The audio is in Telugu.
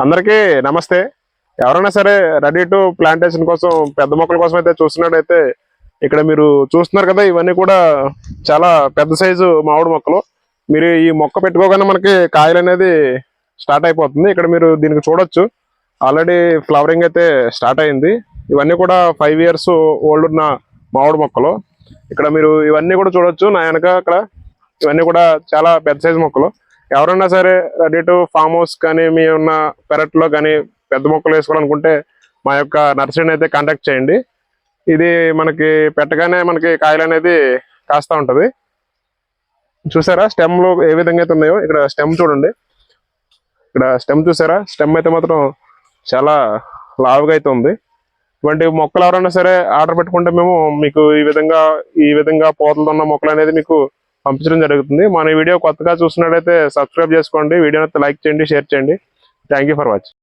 అందరికీ నమస్తే. ఎవరైనా సరే రెడీ టు ప్లాంటేషన్ కోసం పెద్ద మొక్కల కోసం అయితే చూస్తున్నట్టయితే ఇక్కడ మీరు చూస్తున్నారు కదా, ఇవన్నీ కూడా చాలా పెద్ద సైజు మామిడి మొక్కలు. మీరు ఈ మొక్క పెట్టుకోగానే మనకి కాయలు అనేది స్టార్ట్ అయిపోతుంది. ఇక్కడ మీరు దీనికి చూడొచ్చు, ఆల్రెడీ ఫ్లవరింగ్ అయితే స్టార్ట్ అయింది. ఇవన్నీ కూడా 5 years ఓల్డ్ ఉన్న మామిడి మొక్కలు. ఇక్కడ మీరు ఇవన్నీ కూడా చూడొచ్చు. నా వెనక అక్కడ ఇవన్నీ కూడా చాలా పెద్ద సైజు మొక్కలు. ఎవరైనా సరే రెడీ టు ఫామ్ హౌస్ కానీ మీ ఉన్న పెరట్లో కానీ పెద్ద మొక్కలు వేసుకోవాలనుకుంటే మా యొక్క నర్సరీని అయితే కాంటాక్ట్ చేయండి. ఇది మనకి పెట్టగానే మనకి కాయలు అనేది కాస్తా ఉంటది. చూసారా స్టెమ్లు ఏ విధంగా అయితే ఉన్నాయో, ఇక్కడ స్టెమ్ చూడండి. ఇక్కడ స్టెమ్ చూసారా, స్టెమ్ అయితే మాత్రం చాలా లావుగా అయితే ఉంది. ఇటువంటి మొక్కలు ఎవరైనా సరే ఆర్డర్ పెట్టుకుంటే మేము మీకు ఈ విధంగా పోతలతో ఉన్న మొక్కలు అనేది మీకు పంపించడం జరుగుతుంది. మన వీడియో కొత్తగా చూస్తున్నట్లయితే సబ్స్క్రైబ్ చేసుకోండి, వీడియోని లైక్ చేయండి, షేర్ చేయండి. Thank you for watching.